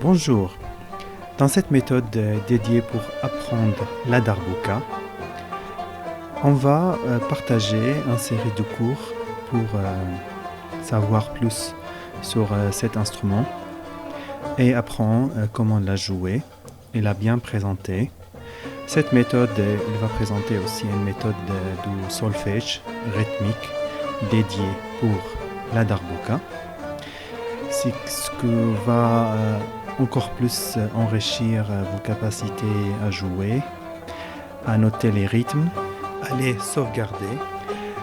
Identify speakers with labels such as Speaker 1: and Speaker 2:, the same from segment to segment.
Speaker 1: Bonjour. Dans cette méthode dédiée pour apprendre la darbuka, on va partager une série de cours pour savoir plus sur cet instrument et apprendre comment la jouer et la bien présenter. Cette méthode, il va présenter aussi une méthode de solfège rythmique dédiée pour la darbuka. C'est ce que va encore plus enrichir vos capacités à jouer, à noter les rythmes, à les sauvegarder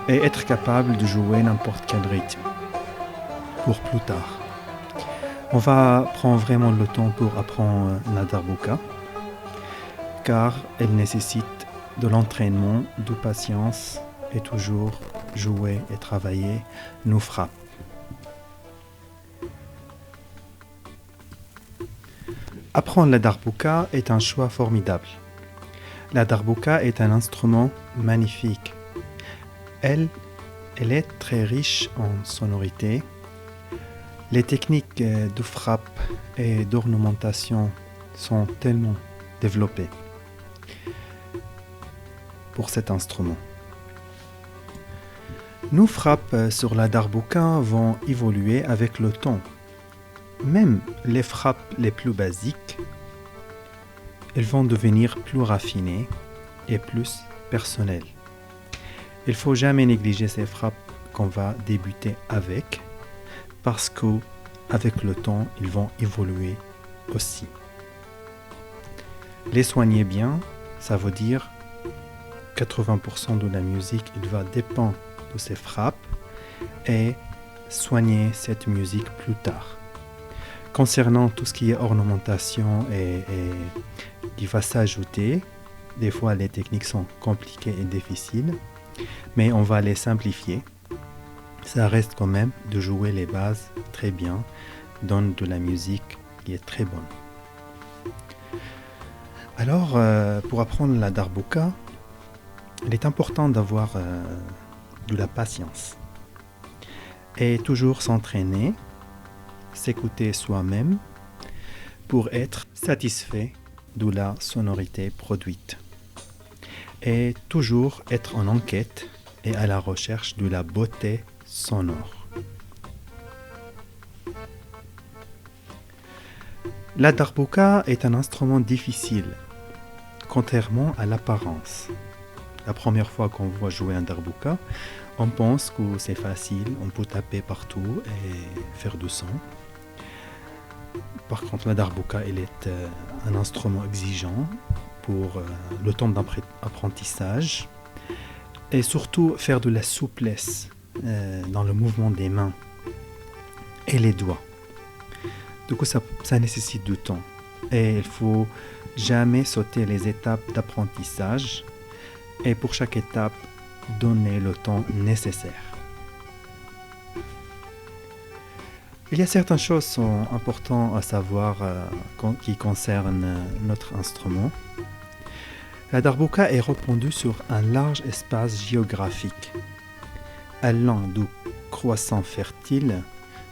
Speaker 1: et être capable de jouer n'importe quel rythme pour plus tard. On va prendre vraiment le temps pour apprendre la darbuka car elle nécessite de l'entraînement, de patience et toujours jouer et travailler nos frappes. Apprendre la darbuka est un choix formidable. La darbuka est un instrument magnifique. Elle est très riche en sonorité. Les techniques de frappe et d'ornementation sont tellement développées pour cet instrument. Nos frappes sur la darbuka vont évoluer avec le temps. Même les frappes les plus basiques, elles vont devenir plus raffinées et plus personnelles. Il ne faut jamais négliger ces frappes qu'on va débuter avec, parce qu'avec le temps, ils vont évoluer aussi. Les soigner bien, ça veut dire 80% de la musique, il va dépendre de ces frappes et soigner cette musique plus tard. Concernant tout ce qui est ornementation et qui va s'ajouter, des fois les techniques sont compliquées et difficiles, mais on va les simplifier. Ça reste quand même de jouer les bases très bien, donne de la musique qui est très bonne. Alors, pour apprendre la darbuka, il est important d'avoir de la patience et toujours s'entraîner, s'écouter soi-même pour être satisfait de la sonorité produite et toujours être en enquête et à la recherche de la beauté sonore. La darbuka est un instrument difficile, contrairement à l'apparence. La première fois qu'on voit jouer un darbuka, on pense que c'est facile, on peut taper partout et faire du son. Par contre, la darbuka, elle est un instrument exigeant pour le temps d'apprentissage et surtout faire de la souplesse dans le mouvement des mains et les doigts. Du coup, ça nécessite du temps et il faut jamais sauter les étapes d'apprentissage et pour chaque étape, donner le temps nécessaire. Il y a certaines choses qui sont importantes à savoir qui concernent notre instrument. La darbuka est répandue sur un large espace géographique, allant du croissant fertile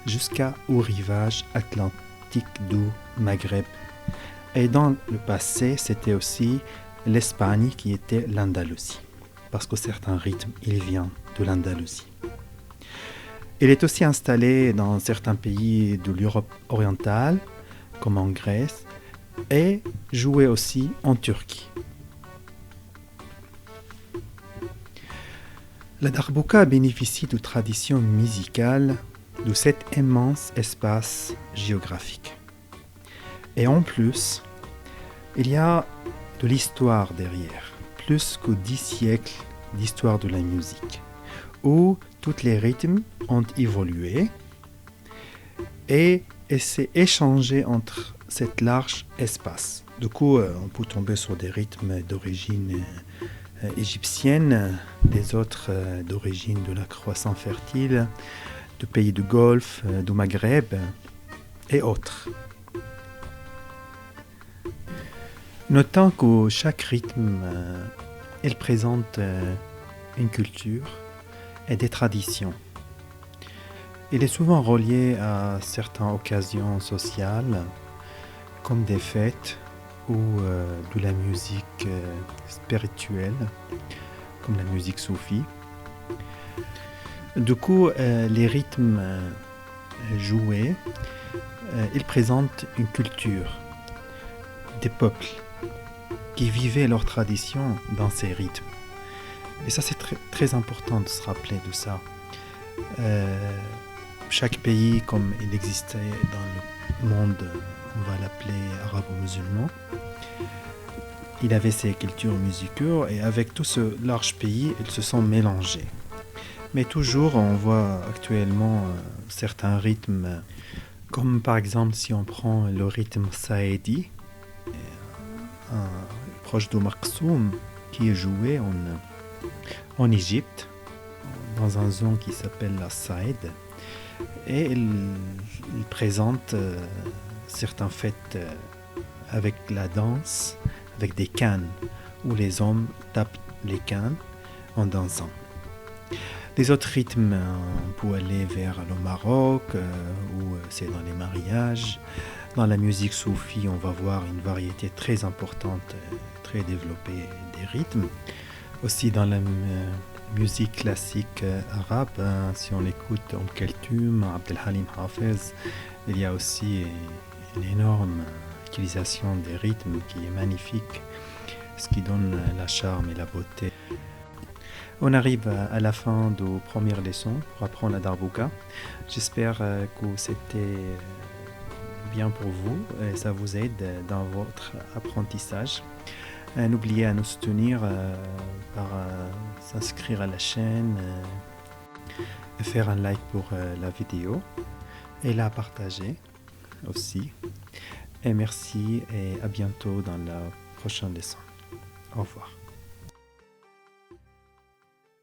Speaker 1: jusqu'au rivage atlantique du Maghreb. Et dans le passé, c'était aussi l'Espagne qui était l'Andalousie, parce que certains rythmes, ils viennent de l'Andalousie. Il est aussi installé dans certains pays de l'Europe orientale, comme en Grèce, et joué aussi en Turquie. La darbuka bénéficie de traditions musicales de cet immense espace géographique. Et en plus, il y a de l'histoire derrière, plus que 10 siècles d'histoire de la musique, où tous les rythmes ont évolué et s'est échangé entre cet large espace. Du coup, on peut tomber sur des rythmes d'origine égyptienne, des autres d'origine de la croissant fertile, du pays du Golfe, du Maghreb et autres. Notons que chaque rythme il présente une culture et des traditions. Il est souvent relié à certaines occasions sociales comme des fêtes ou de la musique spirituelle, comme la musique soufie. Du coup, les rythmes joués, ils présentent une culture des peuples qui vivaient leur tradition dans ces rythmes. Et ça, c'est très important de se rappeler de ça. Chaque pays, comme il existait dans le monde, on va l'appeler arabo-musulman, il avait ses cultures musicales et avec tout ce large pays, ils se sont mélangés. Mais toujours, on voit actuellement certains rythmes, comme par exemple si on prend le rythme saïdi, proche de Marksoum, qui est joué en Égypte, dans un zone qui s'appelle la Saïd, et il présente certaines fêtes avec la danse, avec des cannes, où les hommes tapent les cannes en dansant. Les autres rythmes, on peut aller vers le Maroc, où c'est dans les mariages. Dans la musique soufie, on va voir une variété très importante, très développée des rythmes. Aussi dans la musique classique arabe, si on écoute Kulthum, Abdelhalim Hafez, il y a aussi une énorme utilisation des rythmes qui est magnifique, ce qui donne la charme et la beauté. On arrive à la fin de la première leçon pour apprendre la darbouka. J'espère que c'était bien pour vous et ça vous aide dans votre apprentissage. N'oubliez à nous soutenir par s'inscrire à la chaîne, faire un like pour la vidéo et la partager aussi. Et merci et à bientôt dans la prochaine leçon. Au revoir.